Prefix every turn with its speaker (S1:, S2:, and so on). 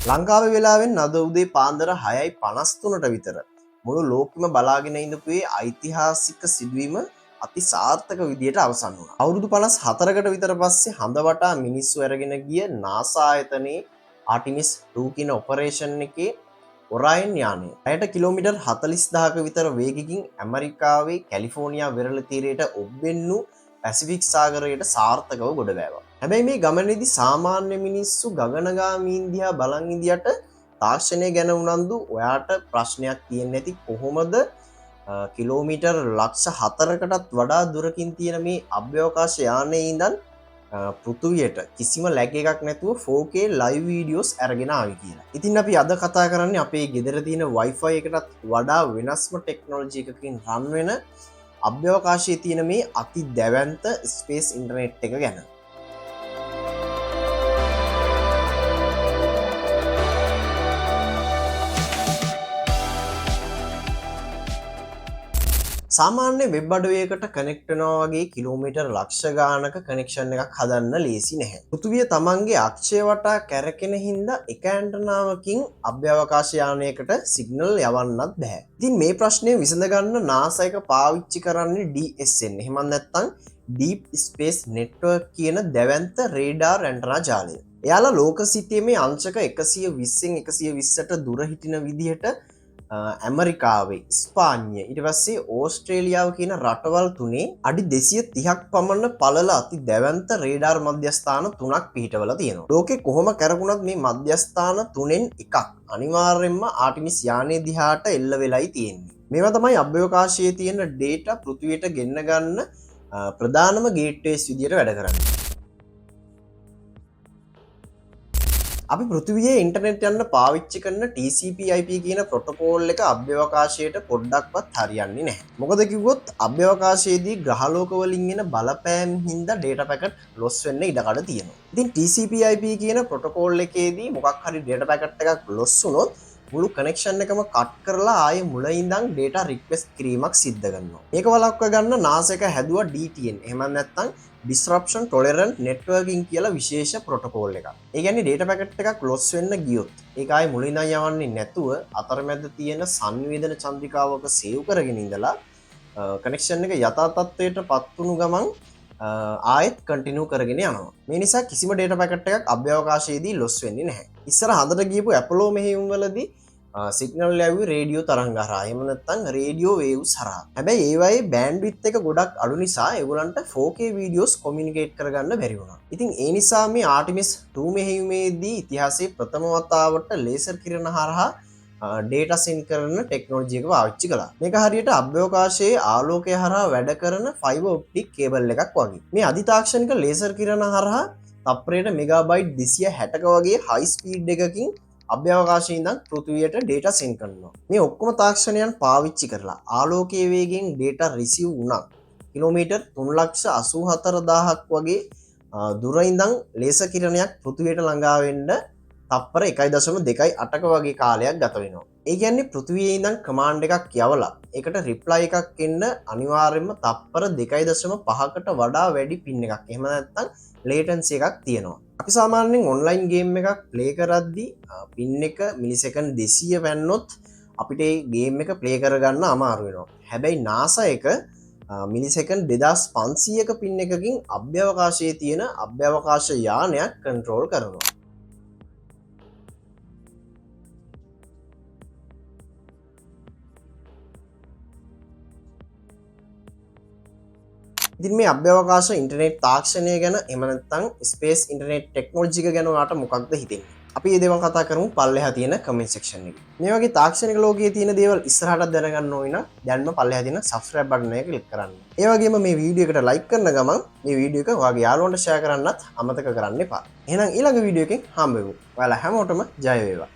S1: ලංකාවේ වෙලාවෙන් අද උදේ පාන්දර 6:53ට විතර මුළු ලෝකෙම බලාගෙන ඉඳපු ඓතිහාසික සිදුවීම අති සාර්ථක විදියට අවසන් වුණා. අවුරුදු 54කට විතර පස්සේ හඳ වටා මිනිස්සු අරගෙන ගිය NASA ආයතනයේ ආටිමිස් 2 කියන ඔපරේෂන් එකේ ඔරායන් යානය ඇයට කිලෝමීටර් 40000ක විතර වේගකින් ඇමරිකාවේ කැලිෆෝනියා වෙරළ තීරයට ඔබ්බෙන්නු පැසිෆික් සාගරයට සාර්ථකව ගොඩ බෑවා. හැබැයි මේ ගමනේදී සාමාන්‍ය මිනිස්සු ගගනගාමීන් දිහා බලන් ඉඳියට තාක්ෂණය ගැන උනන්දු ඔයාට ප්‍රශ්නයක් තියෙන්නේ නැති කොහොමද කිලෝමීටර් ලක්ෂ 4කටත් වඩා දුරකින් තියෙන මේ අභ්‍යවකාශ යානයේ ඉඳන් පෘථුවියට කිසිම ලැග් එකක් නැතුව 4K live videos අරගෙන ආවි කියලා. ඉතින් අපි අද කතා කරන්නේ අපේ ගෙදර තියෙන Wi-Fi එකටත් වඩා වෙනස්ම ටෙක්නොලොජි එකකින් රන් වෙන අභ්‍යවකාශයේ තියෙන මේ අති දැවැන්ත ස්පේස් ඉන්ටර්නෙට් එක ගැන. සාමාන්‍ය වෙබ් අඩවියකට කනෙක්ට් වෙනවා වගේ කිලෝමීටර් ලක්ෂ ගානක කනෙක්ෂන් එකක් හදන්න ලේසි නැහැ. පෘථුවිය තමන්ගේ අක්ෂය වටා කැරකෙන හින්දා එක ඇන්ටනාවකින් අභ්‍යවකාශ යානයකට සිග්නල් යවන්නත් බෑ. ඉතින් මේ ප්‍රශ්නය විසඳගන්න NASA එක පාවිච්චි කරන්නේ DSN. එහෙම නැත්නම් Deep Space Network කියන දැවැන්ත රේඩාර් ඇන්ටනා ජාලය. එයාලා ලෝක සිතියමේ අංශක 120න් 120ට දුර හිටින විදිහට ඇමරිකාවේ ස්පාඤ්ඤය ඊට පස්සේ ඕස්ට්‍රේලියාව කියන රටවල් තුනේ අඩි 230ක් පමණ පළල අති දැවැන්ත රේඩාර් මධ්‍යස්ථාන 3ක් පිහිටවලා තියෙනවා. ලෝකේ කොහොම කරකුණත් මේ මධ්‍යස්ථාන තුනෙන් එකක් අනිවාර්යයෙන්ම ආටිමිස් යානයේ දිහාට එල්ල වෙලයි තියෙන්නේ. මේවා තමයි අභ්‍යවකාශයේ තියෙන ඩේටා පෘථිවියට ගෙන්න ගන්න ප්‍රධානම ගේට්වේස් විදියට වැඩ කරන්නේ. අපි පෘථිවියේ ඉන්ටර්නෙට් යන්න පාවිච්චි කරන TCP/IP කියන ප්‍රොටෝකෝල් එක අභ්‍යවකාශයට පොඩ්ඩක්වත් හරියන්නේ නැහැ. මොකද කිව්වොත් අභ්‍යවකාශයේදී ග්‍රහලෝක වලින් එන බලපෑම් හින්දා data packet loss වෙන්න ඉඩකඩ තියෙනවා. ඉතින් TCP/IP කියන ප්‍රොටෝකෝල් එකේදී මොකක් හරි data packet එකක් loss වුණොත් මුළු කනෙක්ෂන් එකම කට් කරලා ආයේ මුල ඉඳන් data request කිරීමක් සිද්ධ කරනවා. මේක වළක්වා ගන්න NASA එක හැදුවා DTN. එහෙම නැත්නම් Disruption Tolerant Networking කියලා විශේෂ ප්‍රොටෝකෝල් එකක්. ඒ කියන්නේ data packet එකක් loss වෙන්න ගියොත් ඒක ආයේ මුල ඉඳන් යවන්නේ නැතුව අතරමැද තියෙන සංවේදන චන්ද්‍රිකාවක සේව් කරගෙන ඉඳලා කනෙක්ෂන් එක යථා තත්ත්වයට පත් වුණු ගමන් ආයෙත් කන්ටිනියු කරගෙන යනවා. මේ නිසා කිසිම data packet එකක් අභ්‍යවකාශයේදී loss වෙන්නේ නැහැ. ඉස්සර හදට ගියපු Apollo මෙහෙයුම් වලදී සිග්නල් ලැබුවේ රේඩියෝ තරංග හරහා. එහෙම නැත්නම් රේඩියෝ වේව්ස් හරහා. හැබැයි ඒවයේ බෑන්ඩ්විඩ්ත් එක ගොඩක් අඩු නිසා ඒගොල්ලන්ට 4K වීඩියෝස් කොමියුනිකේට් කරගන්න බැරි වුණා. ඉතින් ඒ නිසා මේ ආටිමිස් 2 මෙහෙයුමේදී ඉතිහාසයේ ප්‍රථම වතාවට ලේසර් කිරණ හරහා ඩේටා සෙන්ඩ් කරන ටෙක්නොලොජි එක පාවිච්චි කළා. මේක හරියට අභ්‍යවකාශයේ ආලෝකය හරහා වැඩ කරන ෆයිබර් ඔප්ටික් කේබල් එකක් වගේ. මේ අධිතාක්ෂණික ලේසර් කිරණ හරහා තප්පරයට මෙගාබයිට් 260ක වගේ හයි ස්පීඩ් එකකින් අභ්‍යවකාශයේ ඉඳන් පෘථිවියට data send කරනවා. මේ ඔක්කොම තාක්ෂණයන් පාවිච්චි කරලා ආලෝකයේ වේගයෙන් data receive වුණා. කිලෝමීටර් 384000ක් වගේ දුර ඉඳන් ලේසර් කිරණයක් පෘථිවියට ළඟා වෙන්න තප්පර 1.28ක වගේ කාලයක් ගත වෙනවා. ඒ කියන්නේ පෘථිවියේ ඉඳන් කමාන්ඩ් එකක් යවලා ඒකට රිප්ලයි එකක් එන්න අනිවාර්යයෙන්ම තප්පර 2.5කට වඩා වැඩි පින් එකක්. එහෙම නැත්නම් latency එකක් තියෙනවා. අපි සාමාන්‍යයෙන් ඔන්ලයින් ගේම් එකක් ප්ලේ කරද්දී පින් එක මිලිසෙකන්ඩ් 200 වැන්නොත් අපිට ඒ ගේම් එක ප්ලේ කරගන්න අමාරු වෙනවා. හැබැයි NASA එක මිලිසෙකන්ඩ් 2500ක පින් එකකින් අභ්‍යවකාශයේ තියෙන අභ්‍යවකාශ යානයක් කන්ට්‍රෝල් කරනවා. ඉතින් මේ අභ්‍යවකාශ ඉන්ටර්නෙට් තාක්ෂණය ගැන එහෙම නැත්නම් ස්පේස් ඉන්ටර්නෙට් ටෙක්නොලොජි එක ගැන ඔයාලට මොකක්ද හිතෙන්නේ? අපි මේ දේවල් කතා කරමු පල්ලෙහා තියෙන කමෙන්ට් සෙක්ෂන් එකේ. මේ වගේ තාක්ෂණික ලෝකයේ තියෙන දේවල් ඉස්සරහට දැනගන්න ඕන නම් දැන්ම පල්ලෙහා තියෙන subscribe button එක ක්ලික් කරන්න. ඒ වගේම මේ වීඩියෝ එකට like කරන ගමන් මේ වීඩියෝ එක ඔයාගේ යාළුවන්ට share කරන්නත් අමතක කරන්න එපා. එහෙනම් ඊළඟ වීඩියෝ එකෙන් හම්බ වෙමු. ඔයාලා හැමෝටම ජය වේවා.